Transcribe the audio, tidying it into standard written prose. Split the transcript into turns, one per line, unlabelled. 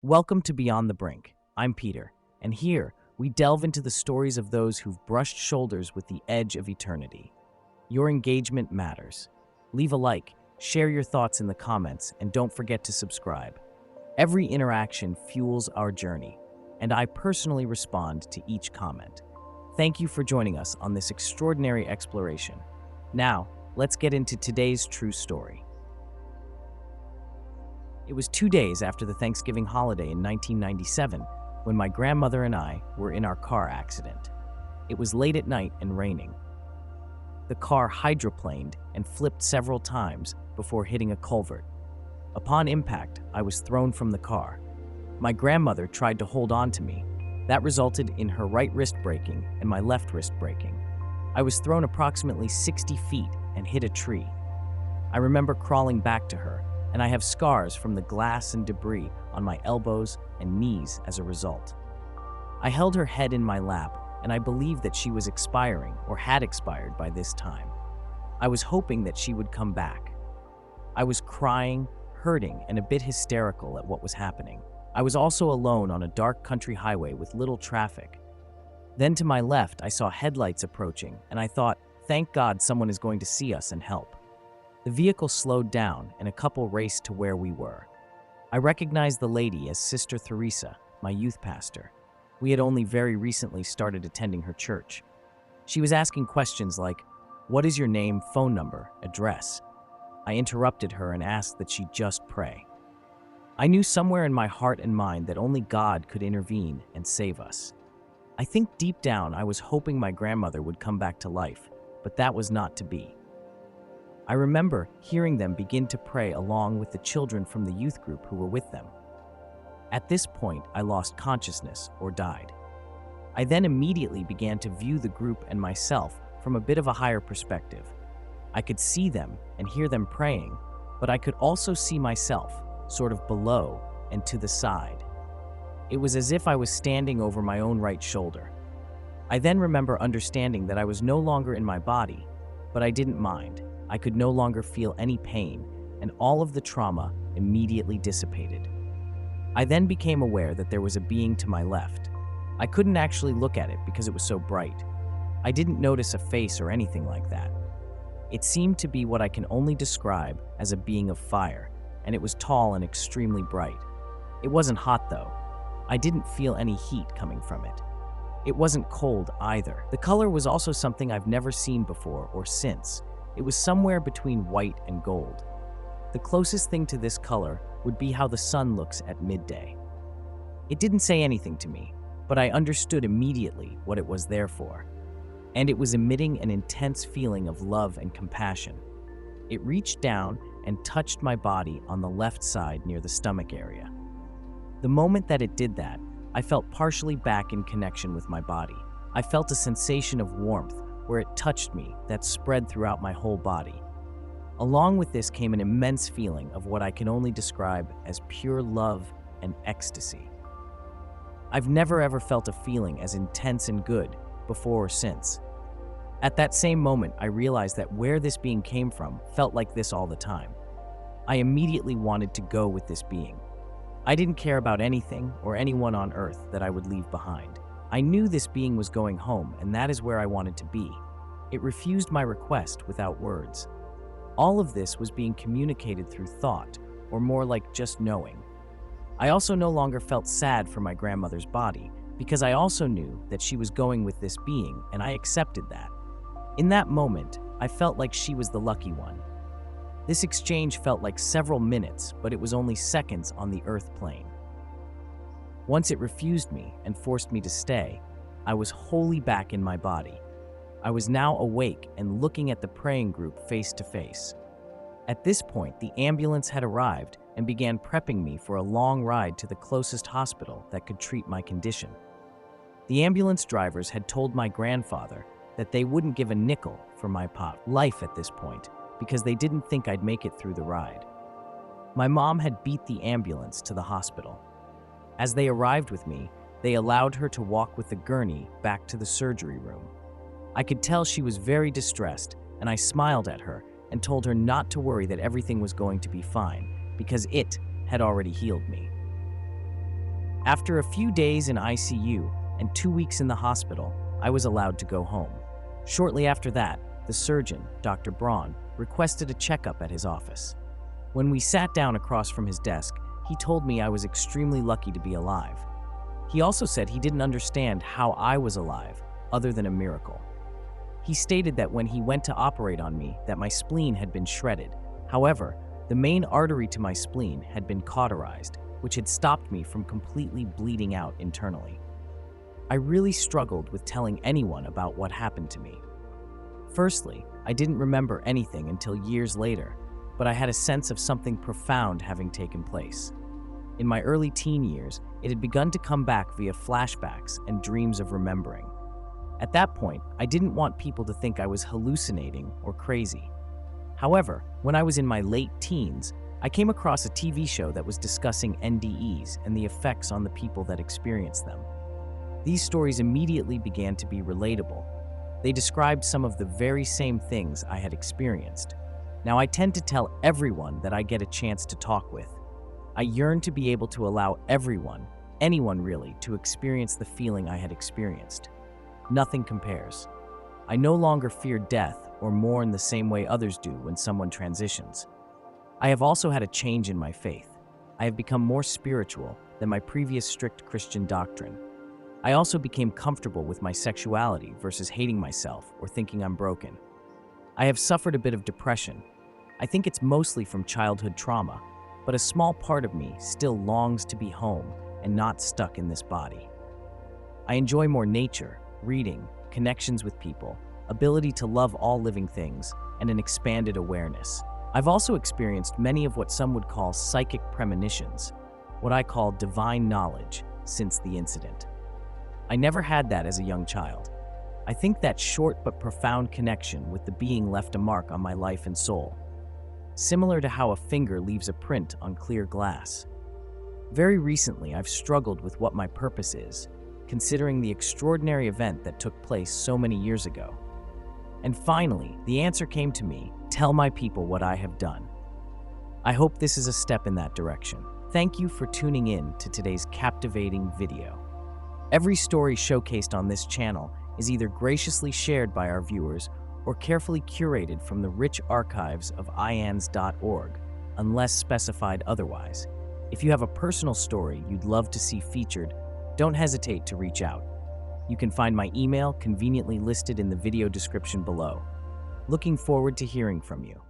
Welcome to Beyond the Brink. I'm Peter, and here we delve into the stories of those who've brushed shoulders with the edge of eternity. Your engagement matters. Leave a like, share your thoughts in the comments, and don't forget to subscribe. Every interaction fuels our journey, and I personally respond to each comment. Thank you for joining us on this extraordinary exploration. Now, let's get into today's true story. It was 2 days after the Thanksgiving holiday in 1997 when my grandmother and I were in our car accident. It was late at night and raining. The car hydroplaned and flipped several times before hitting a culvert. Upon impact, I was thrown from the car. My grandmother tried to hold on to me. That resulted in her right wrist breaking and my left wrist breaking. I was thrown approximately 60 feet and hit a tree. I remember crawling back to her, and I have scars from the glass and debris on my elbows and knees as a result. I held her head in my lap, and I believed that she was expiring or had expired by this time. I was hoping that she would come back. I was crying, hurting, and a bit hysterical at what was happening. I was also alone on a dark country highway with little traffic. Then to my left, I saw headlights approaching, and I thought, thank God someone is going to see us and help. The vehicle slowed down, and a couple raced to where we were. I recognized the lady as Sister Theresa, my youth pastor. We had only very recently started attending her church. She was asking questions like, "What is your name, phone number, address?" I interrupted her and asked that she just pray. I knew somewhere in my heart and mind that only God could intervene and save us. I think deep down I was hoping my grandmother would come back to life, but that was not to be. I remember hearing them begin to pray along with the children from the youth group who were with them. At this point, I lost consciousness or died. I then immediately began to view the group and myself from a bit of a higher perspective. I could see them and hear them praying, but I could also see myself, sort of below and to the side. It was as if I was standing over my own right shoulder. I then remember understanding that I was no longer in my body, but I didn't mind. I could no longer feel any pain, and all of the trauma immediately dissipated. I then became aware that there was a being to my left. I couldn't actually look at it because it was so bright. I didn't notice a face or anything like that. It seemed to be what I can only describe as a being of fire, and it was tall and extremely bright. It wasn't hot though. I didn't feel any heat coming from it. It wasn't cold either. The color was also something I've never seen before or since. It was somewhere between white and gold. The closest thing to this color would be how the sun looks at midday. It didn't say anything to me, but I understood immediately what it was there for. And it was emitting an intense feeling of love and compassion. It reached down and touched my body on the left side near the stomach area. The moment that it did that, I felt partially back in connection with my body. I felt a sensation of warmth where it touched me that spread throughout my whole body. Along with this came an immense feeling of what I can only describe as pure love and ecstasy. I've never ever felt a feeling as intense and good before or since. At that same moment, I realized that where this being came from felt like this all the time. I immediately wanted to go with this being. I didn't care about anything or anyone on earth that I would leave behind. I knew this being was going home, and that is where I wanted to be. It refused my request without words. All of this was being communicated through thought, or more like just knowing. I also no longer felt sad for my grandmother's body, because I also knew that she was going with this being, and I accepted that. In that moment, I felt like she was the lucky one. This exchange felt like several minutes, but it was only seconds on the earth plane. Once it refused me and forced me to stay, I was wholly back in my body. I was now awake and looking at the praying group face to face. At this point, the ambulance had arrived and began prepping me for a long ride to the closest hospital that could treat my condition. The ambulance drivers had told my grandfather that they wouldn't give a nickel for my life at this point because they didn't think I'd make it through the ride. My mom had beat the ambulance to the hospital. As they arrived with me, they allowed her to walk with the gurney back to the surgery room. I could tell she was very distressed, and I smiled at her and told her not to worry that everything was going to be fine because it had already healed me. After a few days in ICU and 2 weeks in the hospital, I was allowed to go home. Shortly after that, the surgeon, Dr. Braun, requested a checkup at his office. When we sat down across from his desk, he told me I was extremely lucky to be alive. He also said he didn't understand how I was alive, other than a miracle. He stated that when he went to operate on me, that my spleen had been shredded. However, the main artery to my spleen had been cauterized, which had stopped me from completely bleeding out internally. I really struggled with telling anyone about what happened to me. Firstly, I didn't remember anything until years later, but I had a sense of something profound having taken place. In my early teen years, it had begun to come back via flashbacks and dreams of remembering. At that point, I didn't want people to think I was hallucinating or crazy. However, when I was in my late teens, I came across a TV show that was discussing NDEs and the effects on the people that experienced them. These stories immediately began to be relatable. They described some of the very same things I had experienced. Now, I tend to tell everyone that I get a chance to talk with. I yearn to be able to allow everyone, anyone really, to experience the feeling I had experienced. Nothing compares. I no longer fear death or mourn the same way others do when someone transitions. I have also had a change in my faith. I have become more spiritual than my previous strict Christian doctrine. I also became comfortable with my sexuality versus hating myself or thinking I'm broken. I have suffered a bit of depression. I think it's mostly from childhood trauma, but a small part of me still longs to be home and not stuck in this body. I enjoy more nature, reading, connections with people, ability to love all living things, and an expanded awareness. I've also experienced many of what some would call psychic premonitions, what I call divine knowledge, since the incident. I never had that as a young child. I think that short but profound connection with the being left a mark on my life and soul, similar to how a finger leaves a print on clear glass. Very recently, I've struggled with what my purpose is, considering the extraordinary event that took place so many years ago. And finally, the answer came to me: tell my people what I have done. I hope this is a step in that direction. Thank you for tuning in to today's captivating video. Every story showcased on this channel is either graciously shared by our viewers or carefully curated from the rich archives of ians.org, unless specified otherwise. If you have a personal story you'd love to see featured, don't hesitate to reach out. You can find my email conveniently listed in the video description below. Looking forward to hearing from you.